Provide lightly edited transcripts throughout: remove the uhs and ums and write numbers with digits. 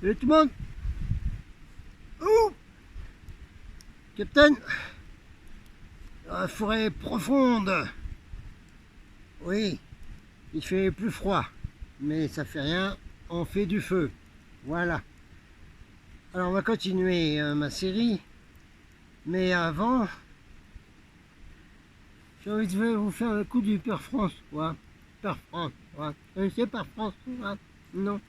Et tout le monde. Ouh, Capitaine, dans la forêt profonde. Oui, il fait plus froid, mais ça fait rien, on fait du feu. Voilà. Alors on va continuer ma série, mais avant, j'ai envie de vous faire le coup du Père François. Père François. C'est Père François? Non.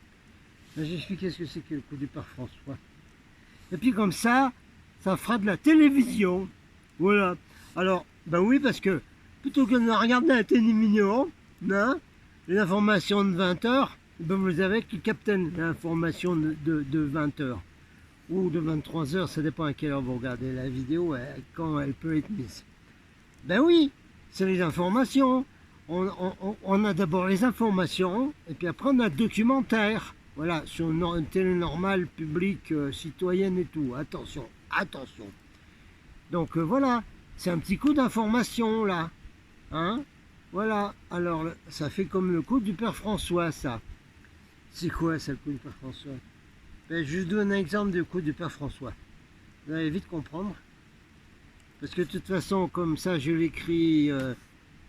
J'explique ce que c'est que le coup du Père François. Et puis comme ça fera de la télévision. Voilà. Alors, ben oui, parce que plutôt que de regarder la télévision, hein, les informations de 20h, ben vous avez qui captent l'information de 20h. Ou de 23h, ça dépend à quelle heure vous regardez la vidéo, quand elle peut être mise. Ben oui, c'est les informations. On a d'abord les informations, et puis après on a le documentaire. Voilà, sur une télé normale, publique, citoyenne et tout. Attention, attention. Donc voilà, c'est un petit coup d'information là. Hein? Voilà, alors ça fait comme le coup du Père François, ça. C'est quoi ça, le coup du Père François? Ben, je vous donne un exemple du coup du Père François. Vous allez vite comprendre. Parce que de toute façon, comme ça, je l'écris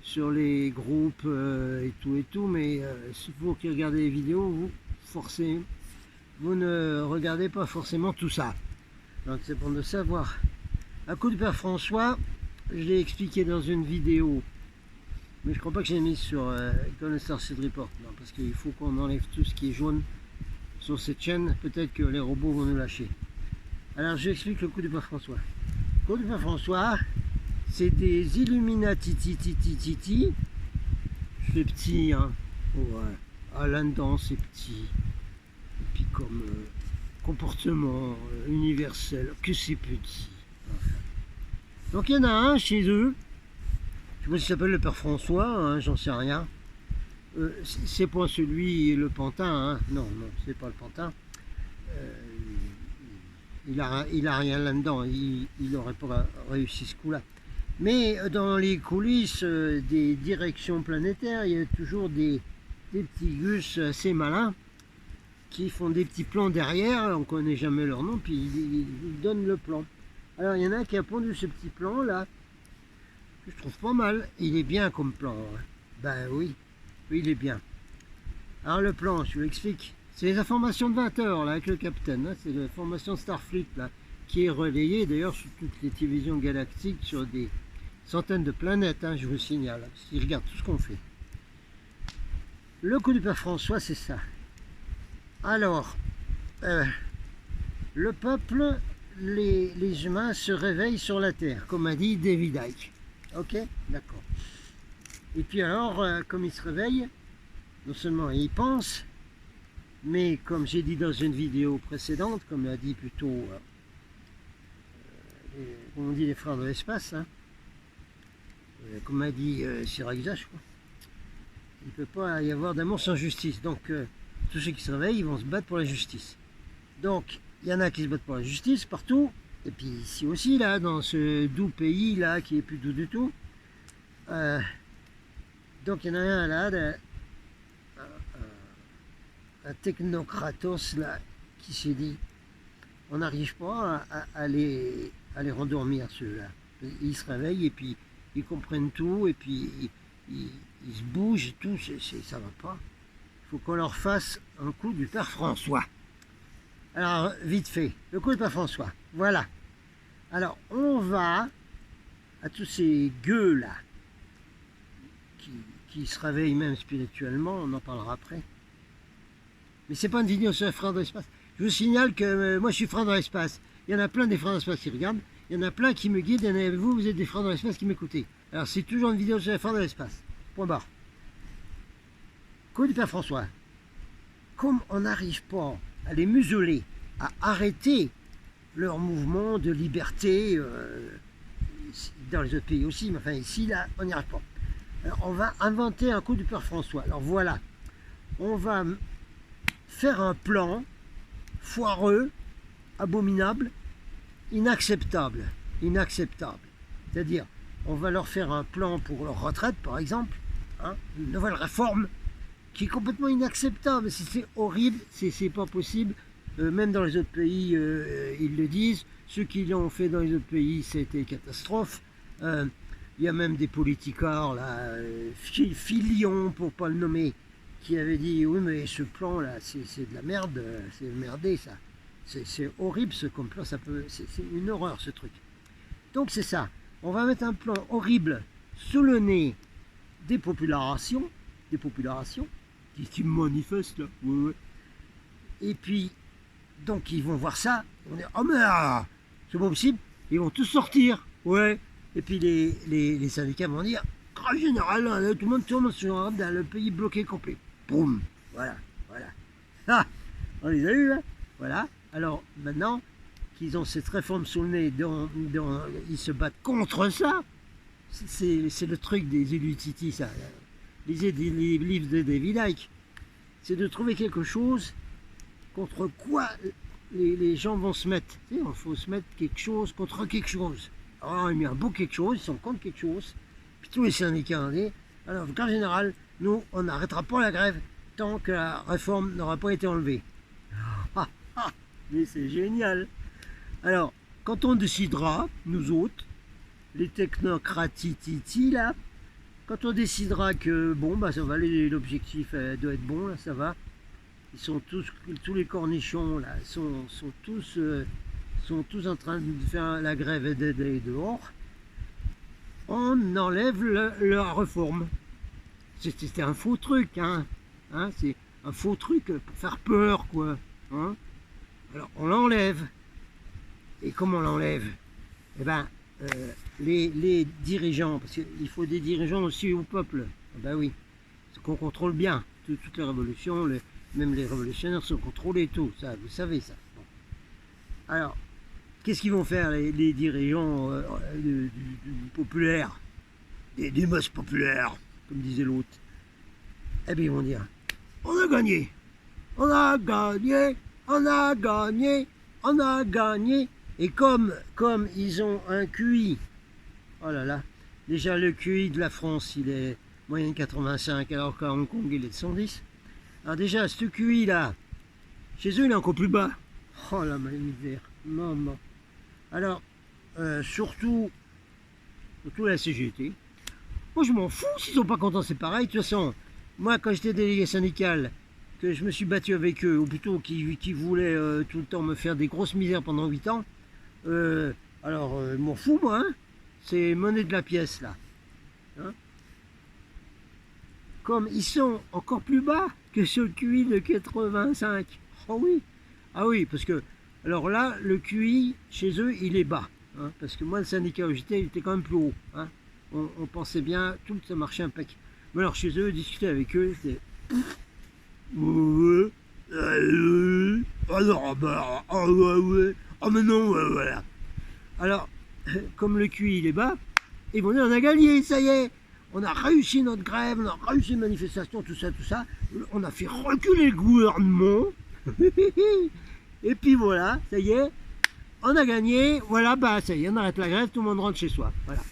sur les groupes et tout, mais si vous qui regardez les vidéos, vous ne regardez pas forcément tout ça. Donc c'est pour le savoir. Un coup du Père François, je l'ai expliqué dans une vidéo, mais je crois pas que j'ai mis sur Golden Starseed Report, non, parce qu'il faut qu'on enlève tout ce qui est jaune sur cette chaîne. Peut-être que les robots vont nous lâcher. Alors je explique le coup du Père François. Le coup du Père François, c'est des Illuminati, c'est petit, hein. Ouais. Ah, là-dedans c'est petit. Et puis comme comportement universel, que c'est petit. Enfin. Donc il y en a un chez eux, je sais pas s'il s'appelle le Père François, hein, j'en sais rien. C'est pas celui, le pantin, hein. Non, c'est pas le pantin. Il a rien là-dedans, il n'aurait pas réussi ce coup-là. Mais dans les coulisses des directions planétaires, il y a toujours des petits gus assez malins qui font des petits plans derrière, on ne connaît jamais leur nom, puis ils donnent le plan. Alors il y en a un qui a pondu ce petit plan là, que je trouve pas mal, il est bien comme plan. Hein. Ben oui, il est bien. Alors le plan, je vous l'explique, c'est les informations de 20h là, avec le capitaine, hein, c'est l'information Starfleet là, qui est relayée d'ailleurs sur toutes les télévisions galactiques, sur des centaines de planètes, hein, je vous signale, parce qu'ils regardent tout ce qu'on fait. Le coup du Père François, c'est ça. Alors, le peuple, les humains se réveillent sur la Terre, comme a dit David Icke. Ok, d'accord. Et puis alors, comme ils se réveillent, non seulement ils pensent, mais comme j'ai dit dans une vidéo précédente, comme l'a dit plutôt, on dit les frères de l'espace, hein, comme a dit Siragza, je crois, il ne peut pas y avoir d'amour sans justice. Donc, tous ceux qui se réveillent, ils vont se battre pour la justice. Donc, il y en a qui se battent pour la justice partout, et puis ici aussi, là, dans ce doux pays, là, qui est plus doux du tout. Donc, il y en a un, là, un technocratos, là, qui s'est dit, on n'arrive pas à les rendormir, ceux-là. Ils se réveillent, et puis, ils comprennent tout, et puis, ils se bougent, et tout, ça va pas. Il faut qu'on leur fasse un coup du Père François. Alors, vite fait, le coup du Père François. Voilà. Alors, on va à tous ces gueux-là, qui se réveillent même spirituellement, on en parlera après. Mais c'est pas une vidéo sur les frères de l'espace. Je vous signale que moi, je suis frère dans l'espace. Il y en a plein des frères dans l'espace qui regardent. Il y en a plein qui me guident. Il y en a vous êtes des frères dans l'espace qui m'écoutez. Alors, c'est toujours une vidéo sur les frères dans l'espace. Point barre. Coup du Père François. Comme on n'arrive pas à les museler, à arrêter leur mouvement de liberté, dans les autres pays aussi, mais enfin ici, là, on n'y arrive pas. Alors, on va inventer un coup du Père François. Alors voilà, on va faire un plan foireux, abominable, inacceptable. C'est-à-dire, on va leur faire un plan pour leur retraite, par exemple, hein, une nouvelle réforme qui est complètement inacceptable. C'est horrible, c'est pas possible. même dans les autres pays, ils le disent. Ceux qui l'ont fait dans les autres pays, c'était catastrophe. Il y a même des politicards, là, Fillon, pour pas le nommer, qui avait dit, oui, mais ce plan-là, c'est de la merde, c'est merdé, ça. C'est horrible, ce complot, c'est une horreur, ce truc. Donc c'est ça. On va mettre un plan horrible sous le nez des populations qui manifestent, là. Ouais, ouais. Et puis, donc ils vont voir ça, ils vont dire, oh mais c'est pas possible, ils vont tous sortir, ouais. Et puis les syndicats vont dire, grève générale, tout le monde tourne sur le pays bloqué complet. Boum, voilà, voilà. Ah, on les a eu, hein, voilà. Alors maintenant qu'ils ont cette réforme sous le nez, dont ils se battent contre ça, c'est le truc des élus Titi, ça. Lisez des livres de David Icke. C'est de trouver quelque chose contre quoi les gens vont se mettre. Il faut se mettre quelque chose contre quelque chose. Alors, il y a un beau quelque chose, ils sont contre quelque chose. Puis tous les syndicats ont dit, alors, en général, nous, on n'arrêtera pas la grève tant que la réforme n'aura pas été enlevée. Ah, ah, mais c'est génial. Alors, quand on décidera, nous autres, les technocrates titi là, quand on décidera que bon bah ça va, l'objectif doit être bon, là ça va, ils sont tous les cornichons là sont tous en train de faire la grève et d'aller dehors, on enlève la réforme. C'était un faux truc, hein, c'est un faux truc pour faire peur, quoi, hein. Alors on l'enlève. Et comment on l'enlève? Eh ben, les dirigeants, parce qu'il faut des dirigeants aussi au peuple. Ah ben oui, c'est qu'on contrôle bien toutes les révolutions, même les révolutionnaires sont contrôlés, tout ça, vous savez ça. Bon. Alors, qu'est-ce qu'ils vont faire les dirigeants du populaire, des masses populaires, comme disait l'autre? Eh bien, ils vont dire, on a gagné, on a gagné, on a gagné, on a gagné. Et comme ils ont un QI, oh là là, déjà le QI de la France, il est moyenne 85, alors qu'à Hong Kong, il est de 110. Alors déjà, ce QI là, chez eux, il est encore plus bas. Oh la misère, maman. Alors, surtout la CGT. Moi, je m'en fous s'ils sont pas contents, c'est pareil. De toute façon, moi, quand j'étais délégué syndical, que je me suis battu avec eux, ou plutôt qui voulaient tout le temps me faire des grosses misères pendant 8 ans, alors, je m'en fous, moi, hein. C'est monnaie de la pièce, là. Hein, comme ils sont encore plus bas que ce QI de 85. Oh oui. Ah oui, parce que, alors là, le QI, chez eux, il est bas. Hein, parce que moi, le syndicat où j'étais, il était quand même plus haut. Hein. On pensait bien, tout ça marchait impec. Mais alors, chez eux, discuter avec eux, c'était... alors, bah, ouais. Oh mais non, voilà. Alors, comme le QI il est bas, ils vont dire on a gagné, ça y est, on a réussi notre grève, on a réussi une manifestation, tout ça, on a fait reculer le gouvernement, et puis voilà, ça y est, on a gagné, voilà, bah ça y est, on arrête la grève, tout le monde rentre chez soi, voilà.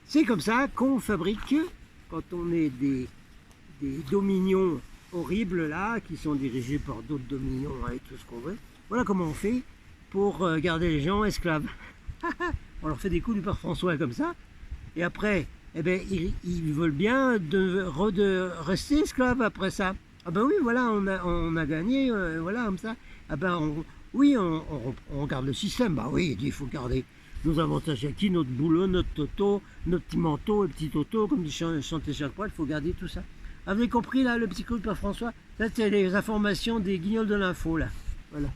C'est comme ça qu'on fabrique, quand on est des dominions horribles là, qui sont dirigés par d'autres dominions et tout ce qu'on veut, voilà comment on fait pour garder les gens esclaves. On leur fait des coups du père François comme ça, et après, eh ben, ils veulent bien de rester esclaves après ça. Ah ben oui, voilà, on a gagné, voilà, comme ça. Ah ben, oui, on garde le système. Bah oui, il faut garder nos avantages acquis, notre boulot, notre toto, notre petit manteau, le petit toto, comme dit chanter chaque fois, il faut garder tout ça. Vous avez compris, là, le petit coup de père François? Ça, c'est les informations des guignols de l'info, là. Voilà.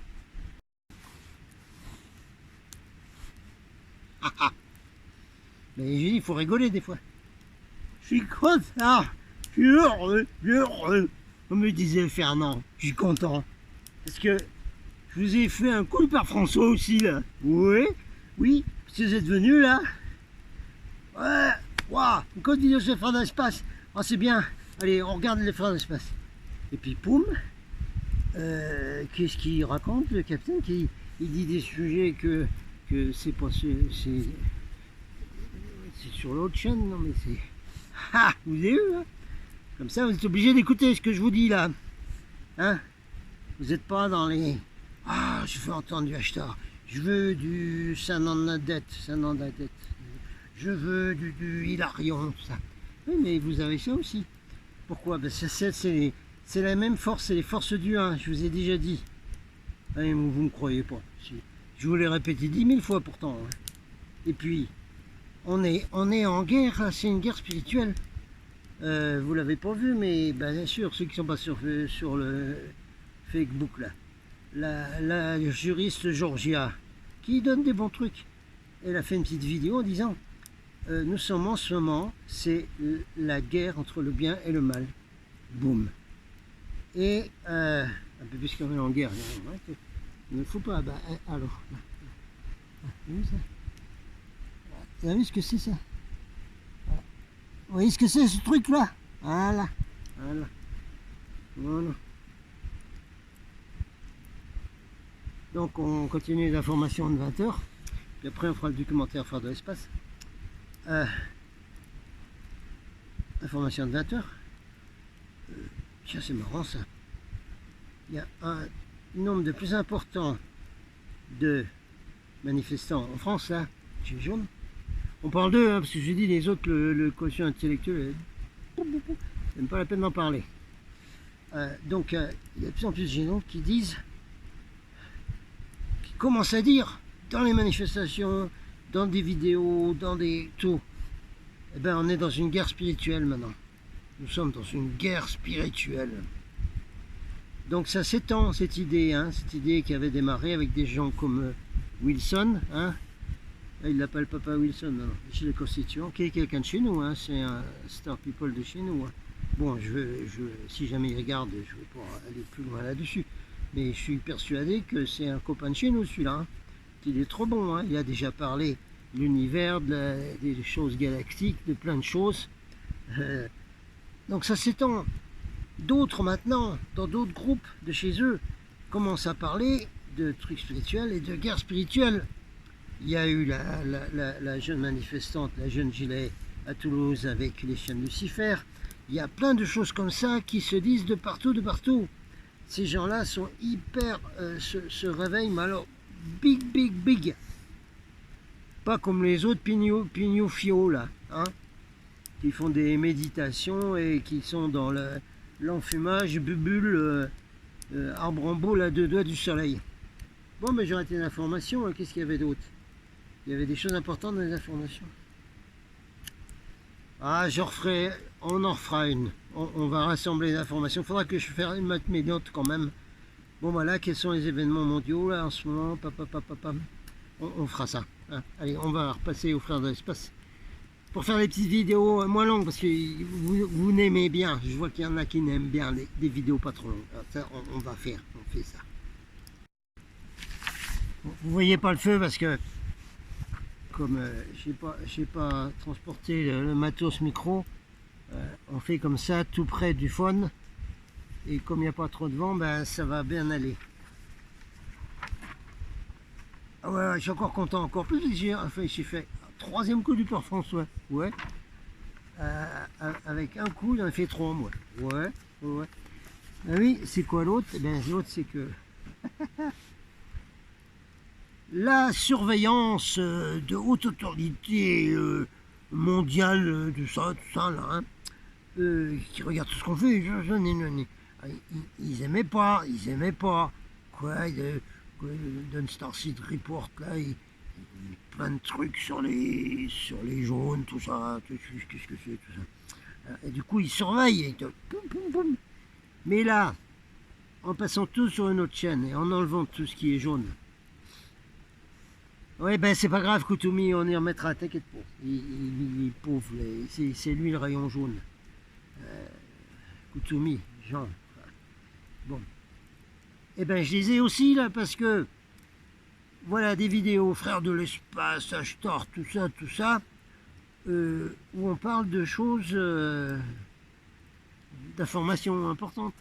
Mais j'ai dit, il faut rigoler des fois. Je suis content, je suis heureux, comme me disait Fernand, je suis content. Parce que je vous ai fait un coup de père François aussi, là. Oui, parce que vous êtes venus, là. Ouais, waouh, une continue sur les freins d'espace. Oh, c'est bien. Allez, on regarde les freins d'espace. Et puis, poum, qu'est-ce qu'il raconte, le capitaine? Il dit des sujets que c'est pas... C'est sur l'autre chaîne, non mais c'est... Ah, vous avez vu, hein? Comme ça, vous êtes obligé d'écouter ce que je vous dis, là. Hein? Vous n'êtes pas dans les... Ah, Ah, je veux entendre du hashtag. Je veux du Saint-Nandette. Je veux du Hilarion, tout ça. Oui, mais vous avez ça aussi. Pourquoi? Ben, c'est la même force, c'est les forces du 1, je vous ai déjà dit. Ah, vous ne me croyez pas. Je vous l'ai répété 10 000 fois pourtant. Hein. Et puis, on est en guerre, c'est une guerre spirituelle. Vous l'avez pas vu, mais ben, bien sûr, ceux qui sont pas sur le Facebook là. La juriste Georgia, qui donne des bons trucs. Elle a fait une petite vidéo en disant nous sommes en ce moment, c'est la guerre entre le bien et le mal. Boum. Et un peu plus qu'on est en guerre, il ne faut pas. Bah, alors, vous avez vu ça? Vous avez vu ce que c'est ça? Vous voyez ce que c'est ce truc là? Voilà. Donc on continue les informations de 20h. Puis après on fera le documentaire Frères de l'espace. Information de 20h. Tiens, c'est marrant ça. Il y a un nombre de plus important de manifestants en France là, chez les jaunes. On parle d'eux, hein, parce que je dis les autres, le quotient intellectuel, c'est même pas la peine d'en parler. Donc il y a de plus en plus de génons qui disent, qui commencent à dire dans les manifestations, dans des vidéos, dans des tout, eh ben on est dans une guerre spirituelle maintenant. Nous sommes dans une guerre spirituelle. Donc ça s'étend cette idée qui avait démarré avec des gens comme Wilson, hein. Il l'appelle Papa Wilson, non, chez les constituants, qui est quelqu'un de chez nous, hein, c'est un star people de chez nous. Hein. Bon, si jamais il regarde, je ne vais pas aller plus loin là-dessus, mais je suis persuadé que c'est un copain de chez nous, celui-là. Hein. Il est trop bon, hein. Il a déjà parlé de l'univers, des choses galactiques, de plein de choses. Donc ça s'étend. D'autres maintenant, dans d'autres groupes de chez eux, commencent à parler de trucs spirituels et de guerre spirituelle. Il y a eu la jeune manifestante, la jeune gilet à Toulouse avec les chiens de Lucifer. Il y a plein de choses comme ça qui se disent de partout, de partout. Ces gens-là sont hyper, se réveillent, mais alors big. Pas comme les autres pignoufios là, hein, qui font des méditations et qui sont dans l'enfumage, bubule, arbre en beau, à 2 doigts du soleil. Bon, mais j'ai raté l'information, qu'est-ce qu'il y avait d'autre? Il y avait des choses importantes dans les informations. Ah, on en refera une. On va rassembler les informations. Il faudra que je fasse mes notes quand même. Bon, voilà, quels sont les événements mondiaux là en ce moment? On fera ça. Hein. Allez, on va repasser aux Frères de l'espace. Pour faire des petites vidéos moins longues, parce que vous n'aimez bien. Je vois qu'il y en a qui n'aiment bien des vidéos pas trop longues. Alors, ça, on fait ça. Vous voyez pas le feu parce que comme j'ai pas transporté le matos micro, on fait comme ça tout près du phone et comme il n'y a pas trop de vent, ben ça va bien aller. Ah ouais, je suis encore content, encore plus léger. Enfin, j'ai fait un 3e coup du Père François, ouais. Avec un coup, j'en ai fait 3 moi. Ouais. Ah oui, c'est quoi l'autre? Eh bien l'autre c'est que la surveillance de haute autorité mondiale, tout ça là, hein, qui regarde tout ce qu'on fait, ils aimaient pas, quoi, d'un Starseed Report, là, plein de trucs sur les jaunes, tout ça, qu'est-ce que c'est, tout ça. Et du coup, ils surveillent, et poum. Mais là, en passant tout sur une autre chaîne et en enlevant tout ce qui est jaune, oui, ben c'est pas grave, Koutoumi, on y remettra, t'inquiète pas. Il est pauvre, c'est lui le rayon jaune. Koutoumi, Jean. Bon. Eh ben je les ai aussi là parce que voilà des vidéos, Frères de l'espace, Ashtar, tout ça, où on parle de choses, d'informations importantes,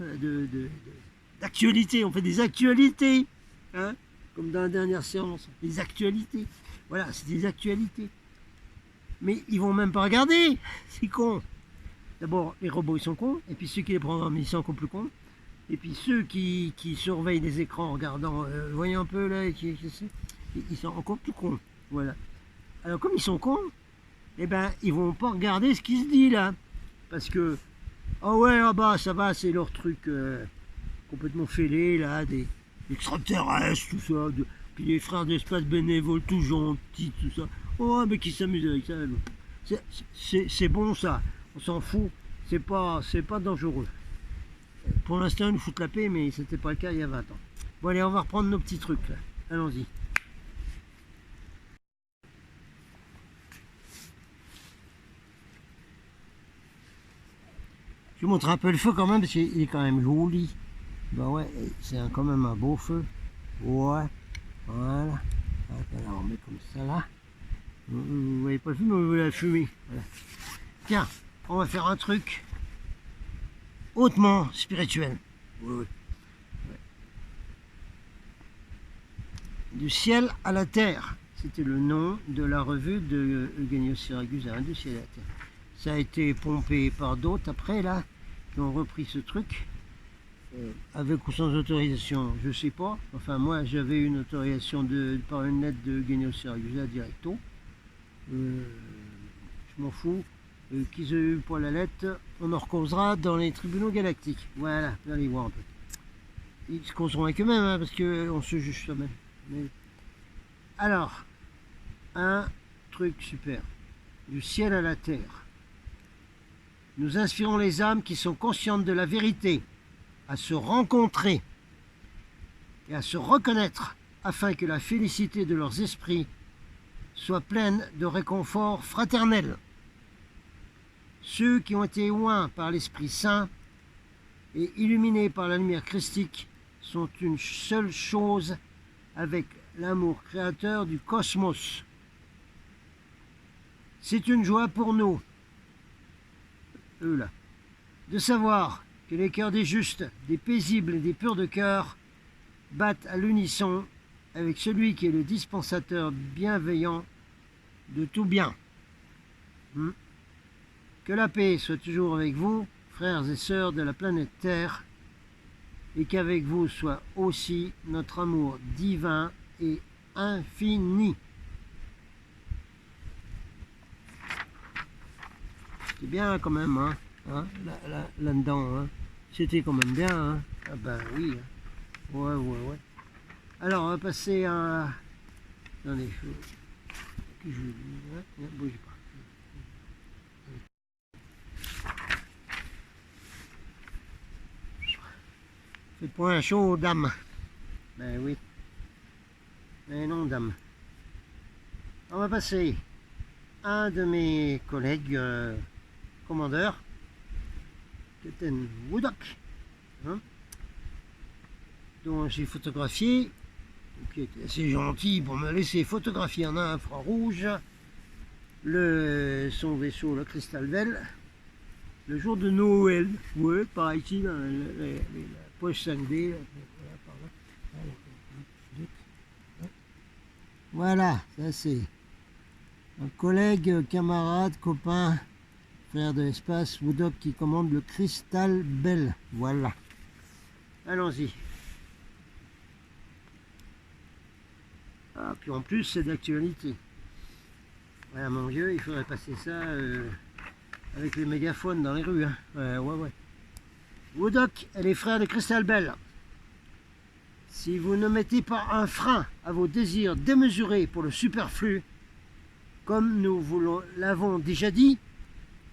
d'actualités, on fait des actualités, hein. Comme dans la dernière séance, les actualités. Voilà, c'est des actualités. Mais ils vont même pas regarder, c'est con. D'abord, les robots ils sont cons, et puis ceux qui les programment ils sont encore plus cons. Et puis ceux qui surveillent les écrans en regardant, voyez un peu là, ils sont encore tout cons. Voilà. Alors comme ils sont cons, eh ben ils vont pas regarder ce qui se dit là. Parce que, ah ouais, ah bah ça va, c'est leur truc complètement fêlé là, des extraterrestres, tout ça, puis les frères d'espace bénévoles, tout gentils, tout ça. Oh mais qui s'amusent avec ça. C'est bon ça, on s'en fout, c'est pas dangereux. Pour l'instant ils nous foutent la paix, mais c'était pas le cas il y a 20 ans. Bon allez, on va reprendre nos petits trucs là, allons-y. Je vous montre un peu le feu quand même, parce qu'il est quand même joli. Bah ouais, c'est quand même un beau feu. Ouais, voilà. Alors on met comme ça là. Vous voyez pas le feu, mais vous voyez la fumée. Voilà. Tiens, on va faire un truc hautement spirituel. Oui, oui. Ouais. Du ciel à la terre. C'était le nom de la revue de Eugenio Siragusa, du ciel à la terre. Ça a été pompé par d'autres après là, qui ont repris ce truc, avec ou sans autorisation, je sais pas. Enfin moi j'avais une autorisation par une lettre de Eugenio Siragusa directo. Je m'en fous. Qu'ils aient eu pour la lettre, on en recausera dans les tribunaux galactiques. Voilà, vous allez voir un peu. Ils se causeront avec eux-mêmes, hein, parce qu'on se juge soi-même. Mais... Alors, un truc super. Du ciel à la terre. Nous inspirons les âmes qui sont conscientes de la vérité à se rencontrer et à se reconnaître afin que la félicité de leurs esprits soit pleine de réconfort fraternel. Ceux qui ont été oints par l'Esprit Saint et illuminés par la lumière christique sont une seule chose avec l'amour créateur du cosmos. C'est une joie pour nous, eux là, de savoir que les cœurs des justes, des paisibles et des purs de cœur battent à l'unisson avec celui qui est le dispensateur bienveillant de tout bien. Que la paix soit toujours avec vous, frères et sœurs de la planète Terre, et qu'avec vous soit aussi notre amour divin et infini. C'est bien quand même, hein, là-dedans, hein. C'était quand même bien, hein. Ah ben oui, hein. Ouais. Alors, on va passer à... dans les choses que je vais dire, ne bougez pas. Faites point chaud, dame. Ben oui. Mais non, dame. On va passer à un de mes collègues commandeurs, Captain Woodok, hein, dont j'ai photographié, qui était assez gentil pour me laisser photographier en infrarouge son vaisseau, le Crystal Bell, le jour de Noël. Ouais, par ici, dans la poche 5D. Voilà, ça c'est un collègue, camarade, copain, frère de l'espace, Woodok, qui commande le Crystal Bell. Voilà. Allons-y. Ah, puis en plus, c'est d'actualité. Voilà, mon vieux, il faudrait passer ça avec les mégaphones dans les rues. Hein. Ouais. Woodok et les frères de Crystal Bell. Si vous ne mettez pas un frein à vos désirs démesurés pour le superflu, comme nous vous l'avons déjà dit,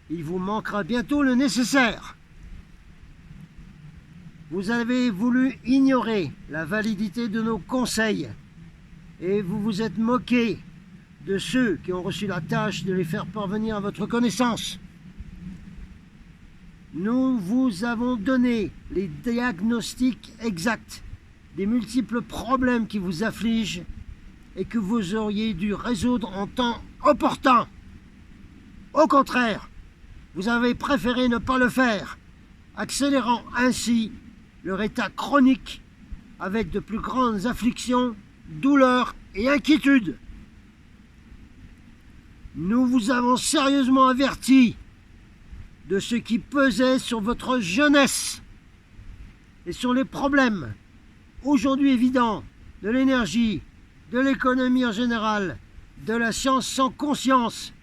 il vous manquera bientôt le nécessaire. Vous avez voulu ignorer la validité de nos conseils et vous vous êtes moqué de ceux qui ont reçu la tâche de les faire parvenir à votre connaissance. Nous vous avons donné les diagnostics exacts des multiples problèmes qui vous affligent et que vous auriez dû résoudre en temps opportun. Au contraire, vous avez préféré ne pas le faire, accélérant ainsi leur état chronique avec de plus grandes afflictions, douleurs et inquiétudes. Nous vous avons sérieusement averti de ce qui pesait sur votre jeunesse et sur les problèmes aujourd'hui évidents de l'énergie, de l'économie en général, de la science sans conscience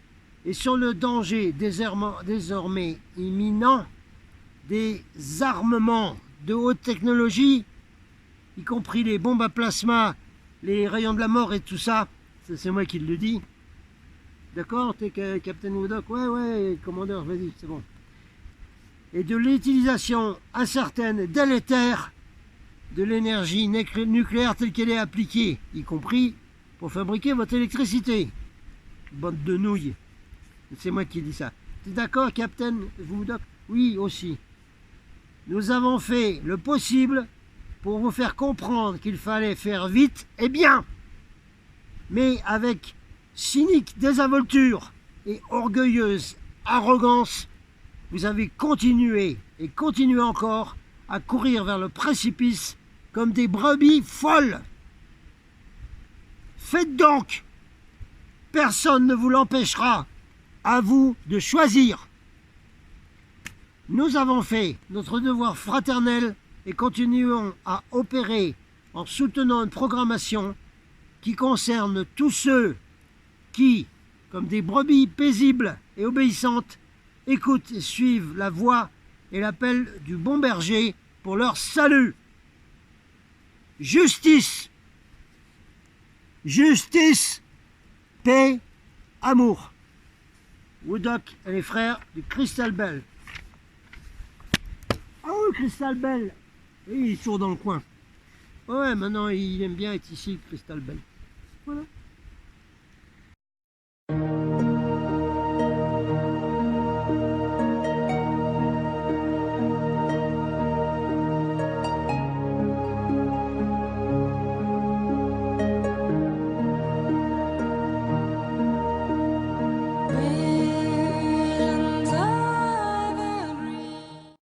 et sur le danger désormais imminent des armements de haute technologie, y compris les bombes à plasma, les rayons de la mort et tout ça, c'est moi qui le dis. D'accord, t'es Captain Woodok? Ouais, commandeur, vas-y, c'est bon. Et de l'utilisation incertaine et délétère de l'énergie nucléaire telle qu'elle est appliquée, y compris pour fabriquer votre électricité. Bande de nouilles. C'est moi qui dis ça. T'es d'accord, Captain Woodok? Oui, aussi. Nous avons fait le possible pour vous faire comprendre qu'il fallait faire vite et bien, mais avec cynique désinvolture et orgueilleuse arrogance, vous avez continué et continuez encore à courir vers le précipice comme des brebis folles. Faites donc, personne ne vous l'empêchera, à vous de choisir. Nous avons fait notre devoir fraternel et continuons à opérer en soutenant une programmation qui concerne tous ceux qui, comme des brebis paisibles et obéissantes, écoutent et suivent la voix et l'appel du bon berger pour leur salut. Justice, justice, paix, amour. Woodok et les frères du Crystal Bell. Ah oui, Crystal Bell. Et il est toujours dans le coin. Ouais, maintenant il aime bien être ici, Crystal Bell. Voilà.